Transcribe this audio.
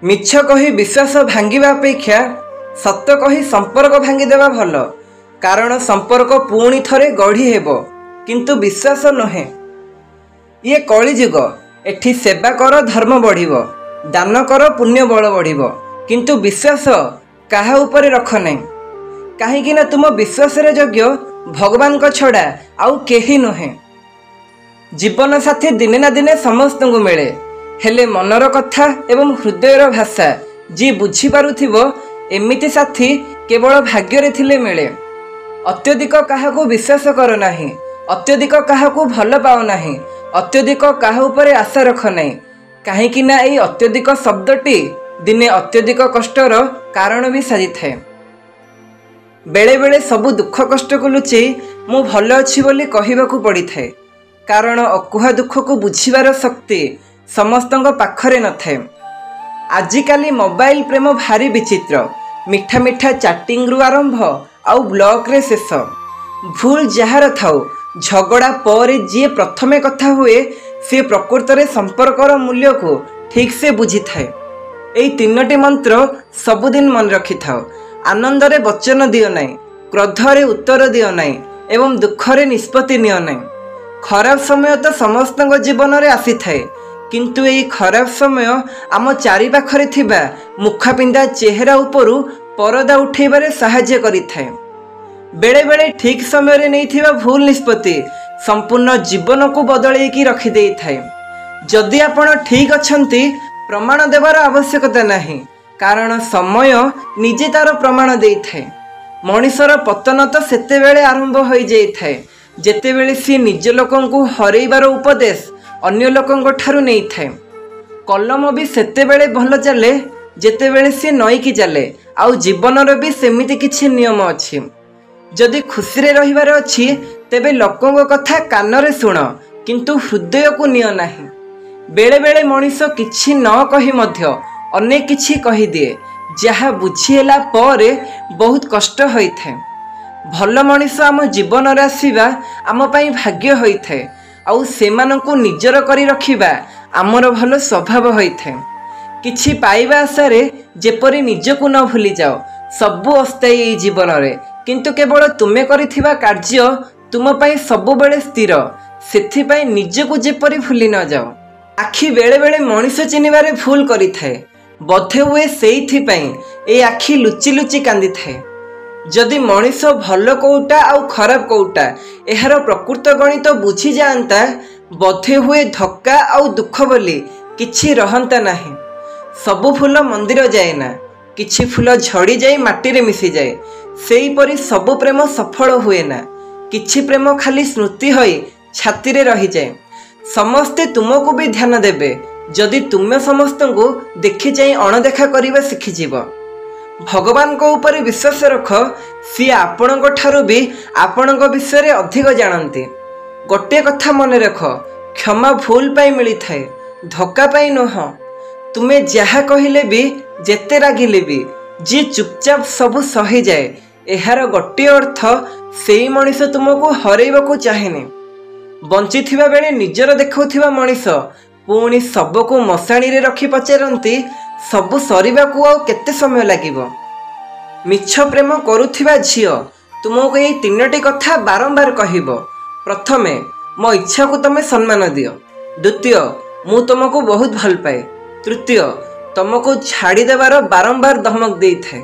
मिछ कही विश्वास भांगिबा अपेक्षा सत कही संपर्क भांगिदेवा भल। कारण संपर्क पुणी थरे गढ़ी हेब किंतु विश्वास नहे। ये कलिजुग, एठी सेवा कर धर्म बढ़िब, दान कर पुण्य बल बढ़िब, किंतु विश्वास काहा उपरे रख नहीं। कहीं ना तुम विश्वास योग्य भगवान को छड़ा आउ केही नुहे। जीवन साथी दिने ना दिने समस्त को मिले, हेले मनर कथा एवं हृदयर भाषा जी बुझी पारुथिबो एमिति साथी केवल भाग्य थिले मिले। अत्यधिक काहाकू विश्वास कर नाही, अत्यधिक काहाकू भल पाओ नाही, अत्यधिक काहा उपरे आशा रख नाही। कहीं ना यही अत्यधिक शब्दटी दिने अत्यधिक कष्टर कारण भी साजी थाए। बेले बेले सबु दुख कष्ट को लुचि मु भल अच्छी बोली कहबाकू पड़ी थाए। कारण अकुहा दुख को बुझीबार शक्ति समस्तଙ୍କ पाखरे न थाए। आजिकाली मोबाइल प्रेम भारी विचित्र। मिठा मिठा चैटिंग रु आरंभ आउ ब्लॉक रे शेष। भूल जहार थाउ, झगड़ा पर जी प्रथमे कथा हुए सी प्रकृत रे संपर्कर मूल्य को ठीक से बुझी थाए। एई तीनोटी मंत्र सबुदिन मन रखि थाओ। आनंद रे वचन दियो नहीं, क्रोध रे उत्तर दियो नहीं एवं दुख रे निष्पत्ति नियो नहीं। खराब समय तो समस्त जीवन रे आसी थाए, किंतु यही खराब समय आम चारि पाखरे थिबा मुखा पिंधा चेहरा उपरु परदा उठेबारे सहाय्य करिथाए। बेले बेले ठीक समय रे नैथिबा भूल निष्पत्ति संपूर्ण जीवन को बदलै की रखि देई थाए। जदि आपण ठीक अछंती प्रमाण देवार आवश्यकता नहीं, कारण समय निजे तार प्रमाण देई थाए। मनिषर पतन तो सेते बेले आरंभ हो जाई थाए जेतेबेले सी निज लोकन को हरैबार उपदेश अन्य लोकन ठारू नहीं थाए। कलम भी सेते बेले भल चले जेतेबेले सी नईकी चले। आउ जीवनर भी सेमिति किछि नियम अछि। जदि खुशी रे रहिबार अछि तेबे लोकन कथा कान रे सुन, किंतु हृदय को नियो नाही। बेले बेले मनीष किछि न कहि मध्य अनेक किछि कहि दिए, जहा बुझीला पर बहुत कष्ट होई थाए। भल मनीष आम जीवन रे आसीबा आम पई भाग्य होई थाए। आउ सेमानंकु निजर करी रखिबा आमर भल स्वभाव होई थाए। किछि पाइबा आशा रे जेपरि निजको न भूली जाओ। सबु अस्थायी जीवन रे, किंतु केवल तुमे करिथिबा कार्य तुम पई सबु बेले स्थिर। सेथि पई निजको जेपरि भूली न जाओ। आखि बेले बेले मनीष चिनिबारे भूल करि थाए। बधे हुए सेइथि पई ए आखि लुचि लुचि कांदी थाए। जदि मनीष भल कोउटा आउ खराब कोउटा एहार प्रकृत गणित बुझी जाता, बधे हुए धक्का आउ दुख बोली किछि रहंता नाही। सबु फूल मंदिर जाए ना, किछि फूल झड़ी जाए माटी रे मिसी जाए। सेई परि सबु प्रेम सफल हुए ना, किछि प्रेम खाली स्मृति होई छाती रे रही जाए। समस्ते तुमको भी ध्यान देबे जदि तुमे समस्त को देखि जाई अणदेखा करिबा शिखि जीव। भगवान को ऊपर विश्वास रख, सी आपण ठारू भी आपण विषय रे अधिक जानते। गोटे कथा मन रख, क्षमा भूल पाई मिली थाए, धक्का पाई नुह। तुमे जहा कहिले भी जेते रागिले भी जी चुपचाप सबु सही जाए, एहार गोटे अर्थ सेई मनीष तुमको हरैबाकू चाहेनी। बंची थिबा बेले निजर देखौथिबा मनीष पुणी सबको मशाणी रे रखी पचारती सबु सरीबाकू आउ केते समय लागिबो। मिछ प्रेम करुथिबा झियो तुमको यही तीनोटी कथा बारंबार कहिबो। प्रथमे मो इच्छा को तमे सम्मान दियो। द्वितीय मु तुमको बहुत भल पाए। तृतीय तुमको छाड़ी देवार बारंबार धमक देई थाए।